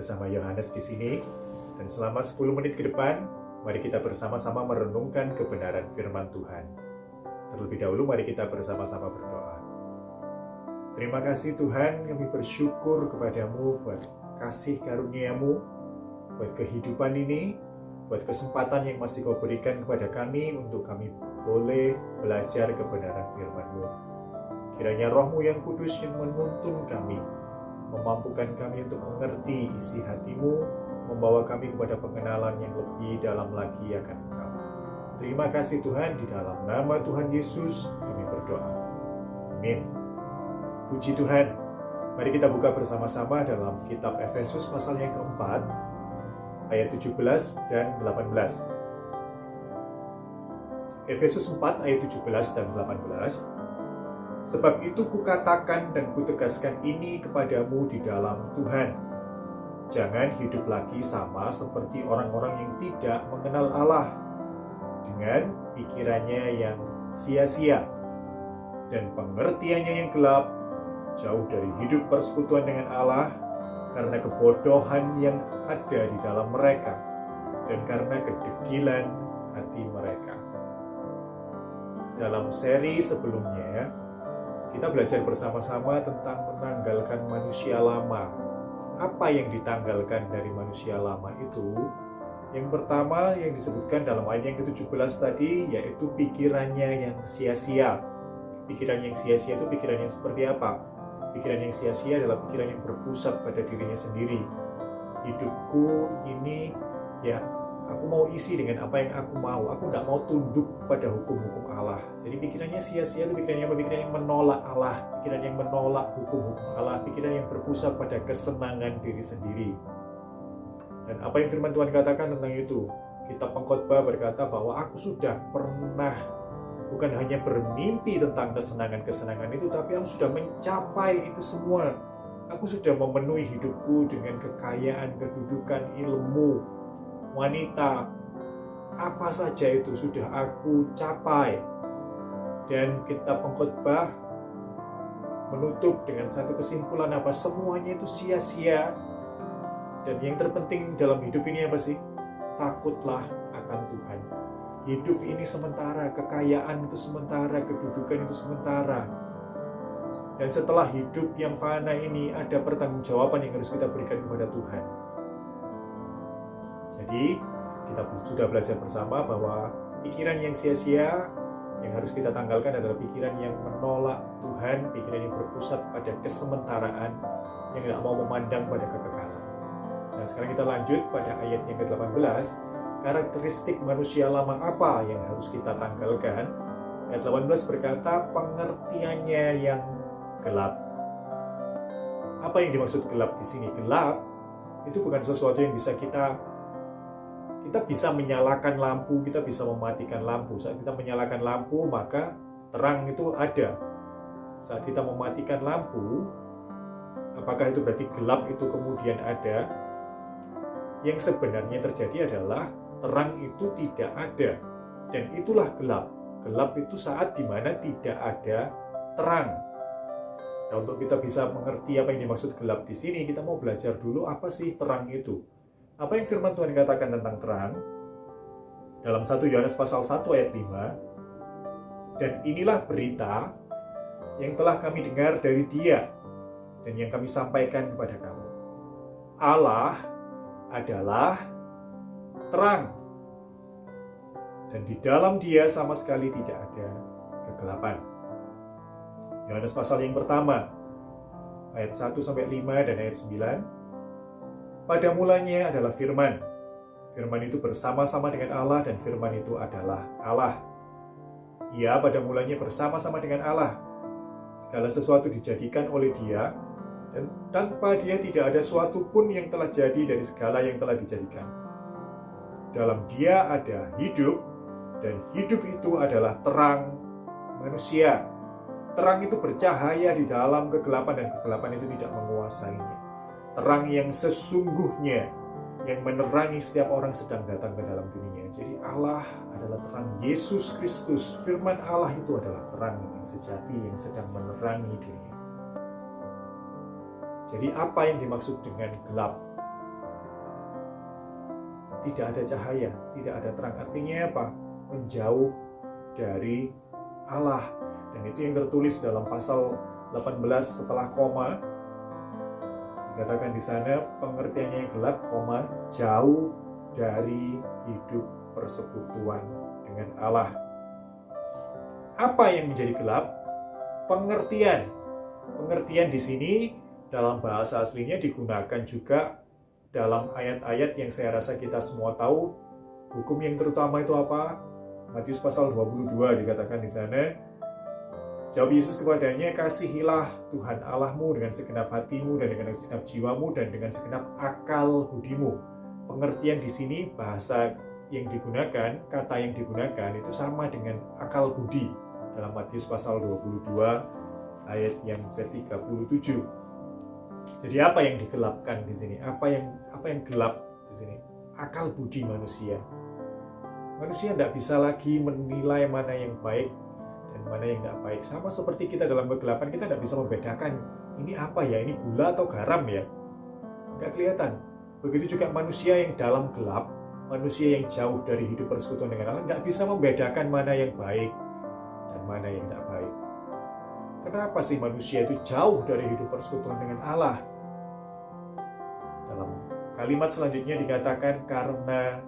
bersama Yohanes di sini. Dan selama 10 menit ke depan, mari kita bersama-sama merenungkan kebenaran firman Tuhan. Terlebih dahulu mari kita bersama-sama berdoa. Terima kasih Tuhan, kami bersyukur kepadamu buat kasih karunia-Mu, buat kehidupan ini, buat kesempatan yang masih Kau berikan kepada kami untuk kami boleh belajar kebenaran firman-Mu. Kiranya Roh-Mu yang kudus yang menuntun kami, memampukan kami untuk mengerti isi hati-Mu, membawa kami kepada pengenalan yang lebih dalam lagi akan Engkau. Terima kasih Tuhan, di dalam nama Tuhan Yesus kami berdoa. Amin. Puji Tuhan. Mari kita buka bersama-sama dalam kitab Efesus pasal yang keempat, ayat 17 dan 18. Efesus 4 ayat 17 dan 18. Sebab itu kukatakan dan kutegaskan ini kepadamu di dalam Tuhan. Jangan hidup lagi sama seperti orang-orang yang tidak mengenal Allah, dengan pikirannya yang sia-sia dan pengertiannya yang gelap, jauh dari hidup persekutuan dengan Allah, karena kebodohan yang ada di dalam mereka, dan karena kedegilan hati mereka. Dalam seri sebelumnya, kita belajar bersama-sama tentang menanggalkan manusia lama. Apa yang ditanggalkan dari manusia lama itu? Yang pertama yang disebutkan dalam ayat yang ke-17 tadi, yaitu pikirannya yang sia-sia. Pikiran yang sia-sia itu pikiran yang seperti apa? Pikiran yang sia-sia adalah pikiran yang berpusat pada dirinya sendiri. Hidupku ini, ya, aku mau isi dengan apa yang aku mau. Aku tidak mau tunduk pada hukum-hukum Allah. Jadi pikirannya sia-sia itu pikirannya apa? Pikiran yang menolak Allah. Pikiran yang menolak hukum-hukum Allah. Pikiran yang berpusat pada kesenangan diri sendiri. Dan apa yang firman Tuhan katakan tentang itu? Kitab Pengkhotbah berkata bahwa aku sudah pernah bukan hanya bermimpi tentang kesenangan-kesenangan itu, tapi aku sudah mencapai itu semua. Aku sudah memenuhi hidupku dengan kekayaan, kedudukan, ilmu, wanita, apa saja itu sudah aku capai. Dan kitab Pengkhotbah menutup dengan satu kesimpulan apa? Semuanya itu sia-sia. Dan yang terpenting dalam hidup ini apa sih? Takutlah akan Tuhan. Hidup ini sementara, kekayaan itu sementara, kedudukan itu sementara. Dan setelah hidup yang fana ini ada pertanggungjawaban yang harus kita berikan kepada Tuhan. Jadi, kita sudah belajar bersama bahwa pikiran yang sia-sia yang harus kita tanggalkan adalah pikiran yang menolak Tuhan, pikiran yang berpusat pada kesementaraan, yang tidak mau memandang pada kekekalan. Nah, sekarang kita lanjut pada ayat yang ke-18. Karakteristik manusia lama apa yang harus kita tanggalkan? Ayat 18 berkata, pengertiannya yang gelap. Apa yang dimaksud gelap di sini? Gelap itu bukan sesuatu yang bisa kita bisa menyalakan lampu, kita bisa mematikan lampu. Saat kita menyalakan lampu, maka terang itu ada. Saat kita mematikan lampu, apakah itu berarti gelap itu kemudian ada? Yang sebenarnya terjadi adalah terang itu tidak ada, dan itulah gelap. Gelap itu saat dimana tidak ada terang. Nah, untuk kita bisa mengerti apa yang dimaksud gelap di sini, kita mau belajar dulu apa sih terang itu. Apa yang firman Tuhan katakan tentang terang? Dalam 1 Yohanes pasal 1 ayat 5, dan inilah berita yang telah kami dengar dari Dia, dan yang kami sampaikan kepada kamu. Allah adalah terang, dan di dalam Dia sama sekali tidak ada kegelapan. Yohanes pasal yang pertama, ayat 1-5 dan ayat 9. Pada mulanya adalah firman. Firman itu bersama-sama dengan Allah, dan firman itu adalah Allah. Ia pada mulanya bersama-sama dengan Allah. Segala sesuatu dijadikan oleh Dia, dan tanpa Dia tidak ada suatu pun yang telah jadi dari segala yang telah dijadikan. Dalam Dia ada hidup, dan hidup itu adalah terang manusia. Terang itu bercahaya di dalam kegelapan, dan kegelapan itu tidak menguasainya. Terang yang sesungguhnya, yang menerangi setiap orang sedang datang ke dalam dunia. Jadi Allah adalah terang. Yesus Kristus, firman Allah itu adalah terang yang sejati yang sedang menerangi dunia. Jadi apa yang dimaksud dengan gelap? tidak ada cahaya, tidak ada terang. Artinya apa? Menjauh dari Allah. Dan itu yang tertulis dalam pasal 18 setelah koma. Dikatakan di sana pengertiannya yang gelap, koma, jauh dari hidup persekutuan dengan Allah. Apa yang menjadi gelap? Pengertian. Pengertian di sini dalam bahasa aslinya digunakan juga dalam ayat-ayat yang saya rasa kita semua tahu. Hukum yang terutama itu apa? Matius pasal 22 dikatakan di sana. Jawab Yesus kepadanya, kasihilah Tuhan Allahmu dengan segenap hatimu dan dengan segenap jiwamu dan dengan segenap akal budimu. Pengertian di sini bahasa yang digunakan, kata yang digunakan itu sama dengan akal budi dalam Matius pasal 22 ayat yang ke-37. Jadi apa yang digelapkan di sini? Apa yang gelap di sini? Akal budi manusia. Manusia tidak bisa lagi menilai mana yang baik dan mana yang tidak baik. Sama seperti kita dalam kegelapan, kita tidak bisa membedakan ini apa ya, ini gula atau garam ya. Nggak kelihatan. Begitu juga manusia yang dalam gelap, manusia yang jauh dari hidup persekutuan dengan Allah, nggak bisa membedakan mana yang baik dan mana yang tidak baik. Kenapa sih manusia itu jauh dari hidup persekutuan dengan Allah? Dalam kalimat selanjutnya dikatakan karena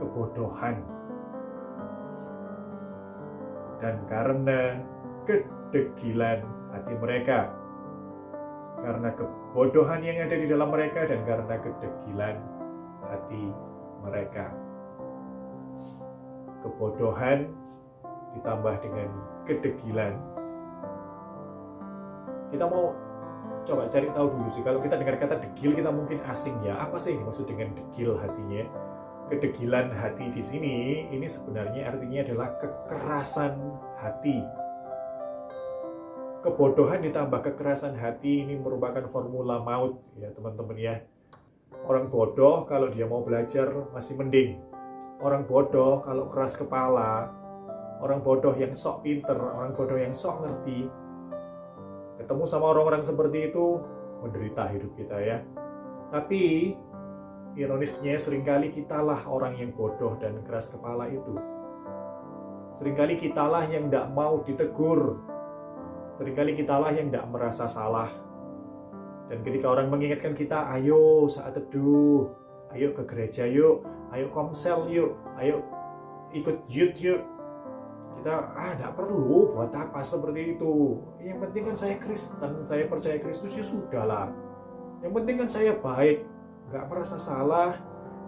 kebodohan dan karena kedegilan hati mereka. Karena kebodohan yang ada di dalam mereka dan karena kedegilan hati mereka. Kebodohan ditambah dengan kedegilan. Kita mau coba cari tahu dulu sih, kalau kita dengar kata degil kita mungkin asing ya. Apa sih yang dimaksud dengan degil hatinya? Kedegilan hati di sini ini sebenarnya artinya adalah kekerasan hati. Kebodohan ditambah kekerasan hati ini merupakan formula maut ya teman-teman ya. Orang bodoh kalau dia mau belajar masih mending. Orang bodoh kalau keras kepala, orang bodoh yang sok pinter, orang bodoh yang sok ngerti, ketemu sama orang-orang seperti itu, menderita hidup kita ya. Tapi ironisnya seringkali kitalah orang yang bodoh dan keras kepala itu. Seringkali kitalah yang tidak mau ditegur. Seringkali kitalah yang tidak merasa salah. Dan ketika orang mengingatkan kita, ayo saat teduh, ayo ke gereja yuk, ayo komsel yuk, ayo ikut youth yuk. Kita, tidak perlu, buat apa seperti itu. Yang penting kan saya Kristen, saya percaya Kristus, ya sudahlah. Yang penting kan saya baik, nggak merasa salah,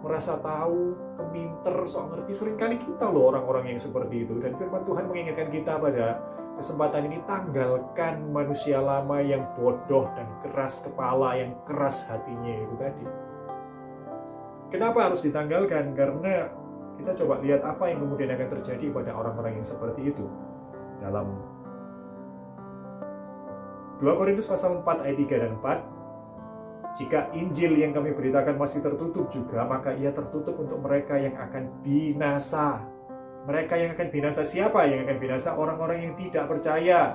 merasa tahu, keminter, sok ngerti. Seringkali kita loh orang-orang yang seperti itu. Dan firman Tuhan mengingatkan kita pada kesempatan ini, tanggalkan manusia lama yang bodoh dan keras kepala, yang keras hatinya itu tadi. Kenapa harus ditanggalkan? Karena kita coba lihat apa yang kemudian akan terjadi pada orang-orang yang seperti itu. Dalam 2 Korintus pasal 4 ayat 3 dan 4, jika Injil yang kami beritakan masih tertutup juga, maka ia tertutup untuk mereka yang akan binasa. Mereka yang akan binasa siapa? Yang akan binasa orang-orang yang tidak percaya,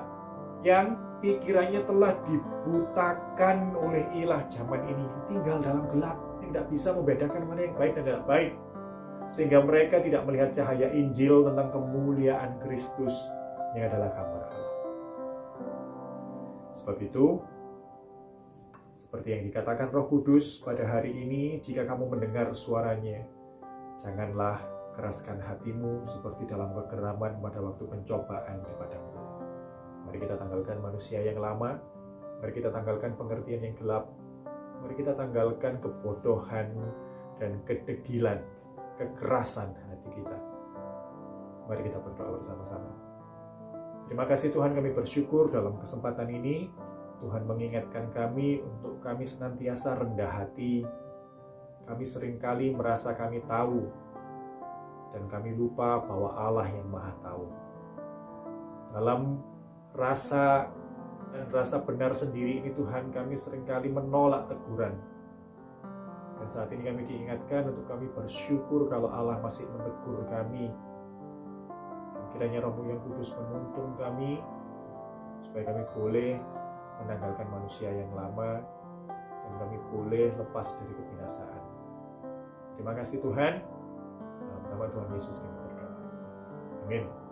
yang pikirannya telah dibutakan oleh ilah zaman ini, tinggal dalam gelap, yang tidak bisa membedakan mana yang baik dan tidak baik. Sehingga mereka tidak melihat cahaya Injil tentang kemuliaan Kristus yang adalah gambar Allah. Sebab itu, seperti yang dikatakan Roh Kudus pada hari ini, jika kamu mendengar suaranya, janganlah keraskan hatimu seperti dalam kegeraman pada waktu pencobaan di padang gurun. Mari kita tanggalkan manusia yang lama, mari kita tanggalkan pengertian yang gelap, mari kita tanggalkan kebodohan dan kedegilan, kekerasan hati kita. Mari kita berdoa bersama-sama. Terima kasih Tuhan, kami bersyukur dalam kesempatan ini Tuhan mengingatkan kami untuk kami senantiasa rendah hati. Kami seringkali merasa kami tahu dan kami lupa bahwa Allah yang Maha Tahu. Dalam rasa dan rasa benar sendiri ini Tuhan, kami seringkali menolak teguran. Dan saat ini kami diingatkan untuk kami bersyukur kalau Allah masih menegur kami. Dan kiranya Roh yang Kudus menuntun kami supaya kami boleh menanggalkan manusia yang lama dan kami boleh lepas dari kebinasaan. Terima kasih Tuhan. Tuhan Yesus kami berdoa. Amin.